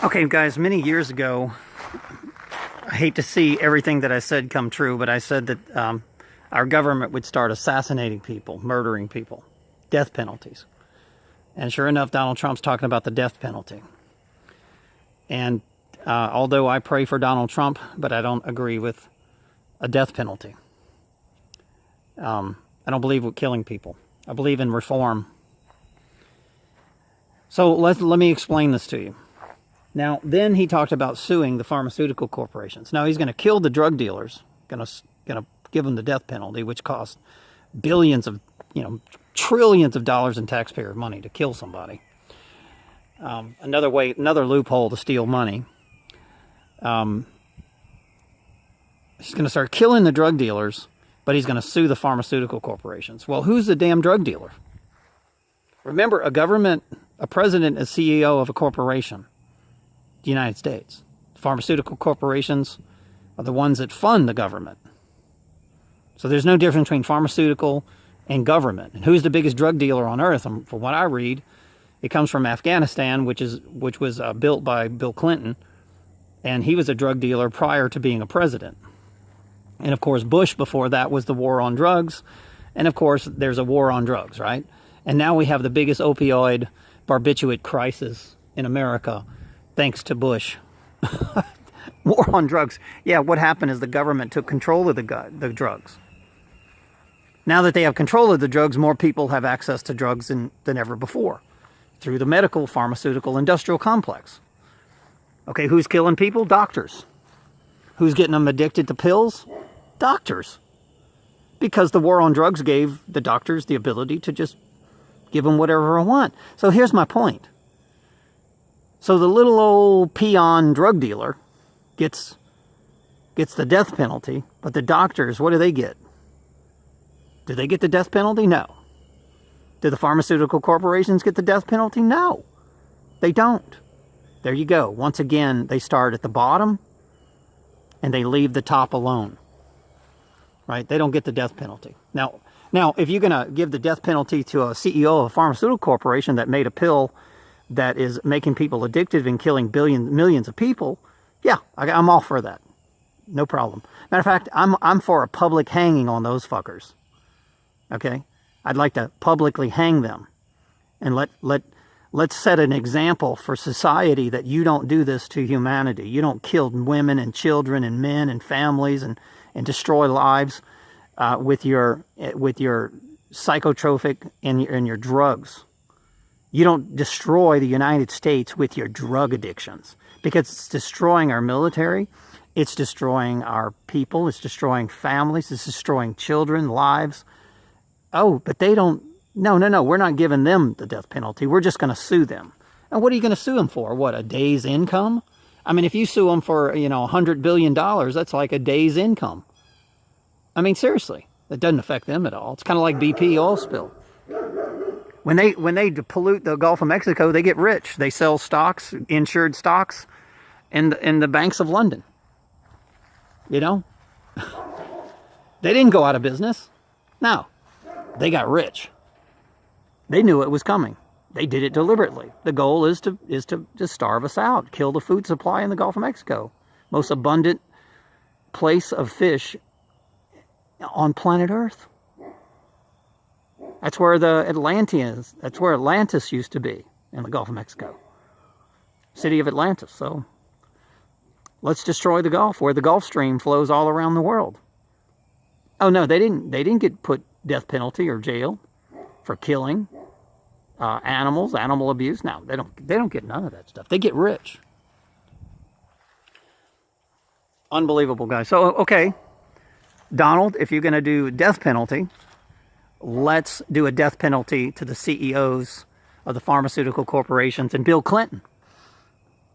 Okay, guys, many years ago, I hate to see everything that I said come true, but I said that our government would start assassinating people, murdering people, death penalties. And sure enough, Donald Trump's talking about the death penalty. And although I pray for Donald Trump, but I don't agree with a death penalty. I don't believe with killing people. I believe in reform. So let me explain this to you. Now, then he talked about suing the pharmaceutical corporations. Now, he's going to kill the drug dealers, going to give them the death penalty, which costs billions of, trillions of dollars in taxpayer money to kill somebody. Another loophole to steal money. He's going to start killing the drug dealers, but he's going to sue the pharmaceutical corporations. Well, who's the damn drug dealer? Remember, a president is CEO of a corporation. The United States. Pharmaceutical corporations are the ones that fund the government. So there's no difference between pharmaceutical and government. And who's the biggest drug dealer on earth? From what I read, it comes from Afghanistan, which was built by Bill Clinton, and he was a drug dealer prior to being a president. And of course, Bush before that was the war on drugs, and of course, there's a war on drugs, right? And now we have the biggest opioid barbiturate crisis in America. Thanks to Bush. War on drugs. Yeah, what happened is the government took control of the drugs. Now that they have control of the drugs, more people have access to drugs than ever before through the medical, pharmaceutical, industrial complex. Okay, who's killing people? Doctors. Who's getting them addicted to pills? Doctors. Because the war on drugs gave the doctors the ability to just give them whatever they want. So here's my point. So the little old peon drug dealer gets the death penalty, but the doctors, what do they get? Do they get the death penalty? No. Do the pharmaceutical corporations get the death penalty? No. They don't. There you go. Once again, they start at the bottom and they leave the top alone. Right? They don't get the death penalty. Now, if you're going to give the death penalty to a CEO of a pharmaceutical corporation that made a pill that is making people addicted and killing millions of people, yeah, I'm all for that. No problem. Matter of fact, I'm for a public hanging on those fuckers. Okay? I'd like to publicly hang them. And let's set an example for society that you don't do this to humanity. You don't kill women and children and men and families and destroy lives with your psychotropic and your drugs. You don't destroy the United States with your drug addictions because it's destroying our military, it's destroying our people, it's destroying families, it's destroying children, lives. Oh, but they don't, no, we're not giving them the death penalty. We're just going to sue them. And what are you going to sue them for? What, a day's income? I mean, if you sue them for, $100 billion, that's like a day's income. I mean, seriously, that doesn't affect them at all. It's kind of like BP oil spill. When they pollute the Gulf of Mexico, they get rich. They sell stocks, insured stocks, in the banks of London. They didn't go out of business. No, they got rich. They knew it was coming. They did it deliberately. The goal is to just starve us out, kill the food supply in the Gulf of Mexico, most abundant place of fish on planet Earth. That's where that's where Atlantis used to be, in the Gulf of Mexico. City of Atlantis. So let's destroy the Gulf, where the Gulf Stream flows all around the world. Oh no, they didn't get put death penalty or jail for killing animals, animal abuse. No, they don't get none of that stuff. They get rich. Unbelievable, guys. So okay, Donald, if you're going to do death penalty, let's do a death penalty to the CEOs of the pharmaceutical corporations and Bill Clinton,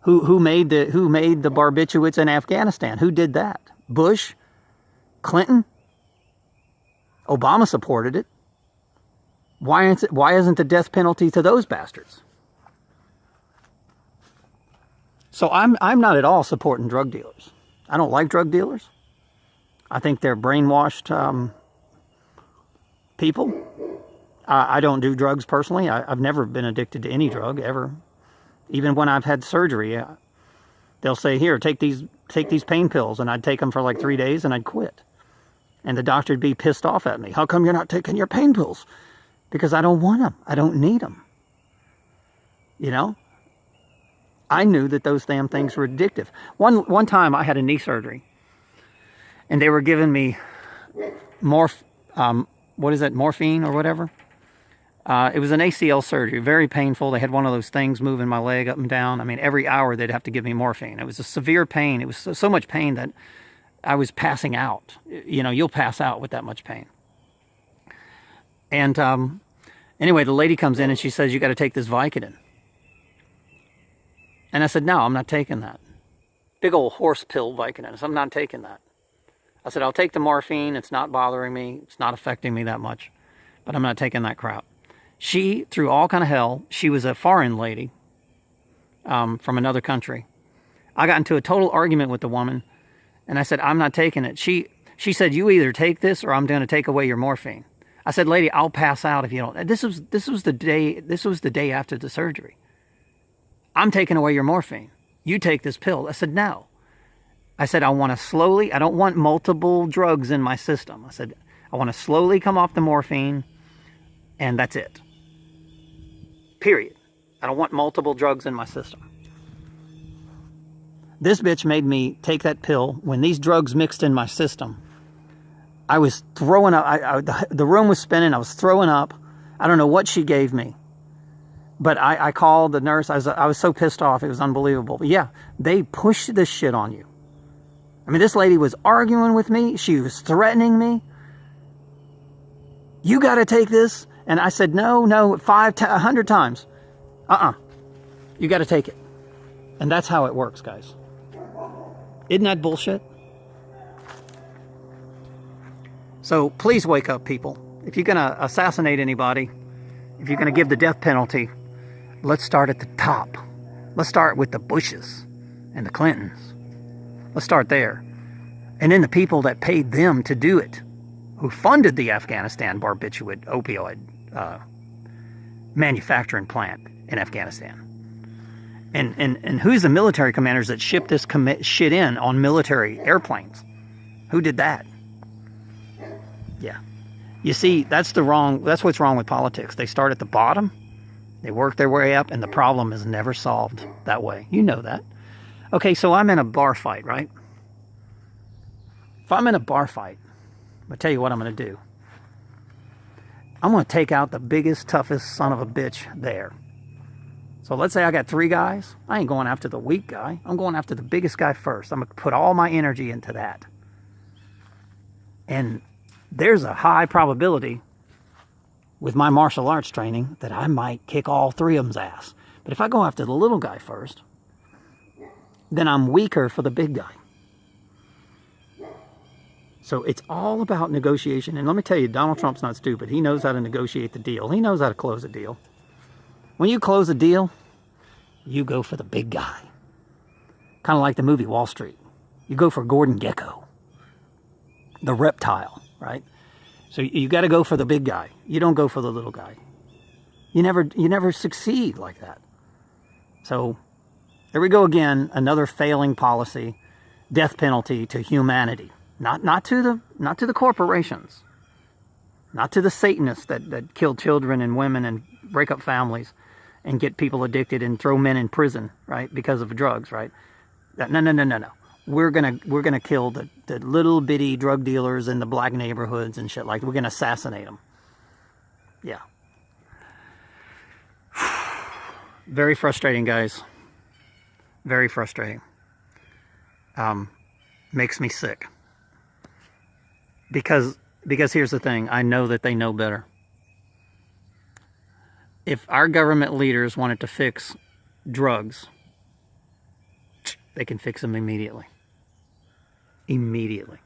who made the barbiturates in Afghanistan. Who did that? Bush? Clinton? Obama supported it. Why isn't the death penalty to those bastards? So I'm not at all supporting drug dealers. I don't like drug dealers. I think they're brainwashed people. I don't do drugs personally. I've never been addicted to any drug, ever. Even when I've had surgery, They'll say, here, take these pain pills, and I'd take them for like 3 days and I'd quit. And the doctor would be pissed off at me. How come you're not taking your pain pills? Because I don't want them. I don't need them. You know? I knew that those damn things were addictive. One time I had a knee surgery, and they were giving me morphine or whatever. It was an ACL surgery, very painful. They had one of those things moving my leg up and down. I mean, every hour they'd have to give me morphine. It was a severe pain. It was so much pain that I was passing out. You know, you'll pass out with that much pain. And anyway, the lady comes in and she says, you got to take this Vicodin. And I said, no, I'm not taking that. Big old horse pill Vicodin. I said, I'm not taking that. I said, I'll take the morphine. It's not bothering me. It's not affecting me that much. But I'm not taking that crap. She, through all kind of hell, she was a foreign lady from another country. I got into a total argument with the woman. And I said, I'm not taking it. She said, you either take this or I'm going to take away your morphine. I said, lady, I'll pass out if you don't. This was the day after the surgery. I'm taking away your morphine. You take this pill. I said, no. I said, I want to slowly, I don't want multiple drugs in my system. I said, I want to slowly come off the morphine, and that's it. Period. I don't want multiple drugs in my system. This bitch made me take that pill. When these drugs mixed in my system, I was throwing up. The room was spinning. I was throwing up. I don't know what she gave me. But I called the nurse. I was so pissed off. It was unbelievable. But yeah, they pushed this shit on you. I mean, this lady was arguing with me. She was threatening me. You got to take this. And I said, no, 100 times. You got to take it. And that's how it works, guys. Isn't that bullshit? So please wake up, people. If you're going to assassinate anybody, if you're going to give the death penalty, let's start at the top. Let's start with the Bushes and the Clintons. Let's start there. And then the people that paid them to do it, who funded the Afghanistan barbiturate opioid manufacturing plant in Afghanistan. And who's the military commanders that shipped this shit in on military airplanes? Who did that? Yeah. You see, that's what's wrong with politics. They start at the bottom, they work their way up, and the problem is never solved that way. You know that. Okay, so I'm in a bar fight, right? If I'm in a bar fight, I'll tell you what I'm going to do. I'm going to take out the biggest, toughest son of a bitch there. So let's say I got 3 guys. I ain't going after the weak guy. I'm going after the biggest guy first. I'm going to put all my energy into that. And there's a high probability with my martial arts training that I might kick all 3 of them's ass. But if I go after the little guy first, then I'm weaker for the big guy. So it's all about negotiation. And let me tell you, Donald Trump's not stupid. He knows how to negotiate the deal. He knows how to close a deal. When you close a deal, you go for the big guy. Kind of like the movie Wall Street. You go for Gordon Gekko, the reptile, right? So you got to go for the big guy. You don't go for the little guy. You never succeed like that. So there we go again, another failing policy, death penalty to humanity. Not to the corporations, not to the Satanists that kill children and women and break up families and get people addicted and throw men in prison, right, because of drugs, right? No. We're gonna kill the little bitty drug dealers in the black neighborhoods and shit like that. We're gonna assassinate them. Yeah. Very frustrating, guys. Very frustrating. Makes me sick. Because here's the thing, I know that they know better. If our government leaders wanted to fix drugs, they can fix them immediately. Immediately.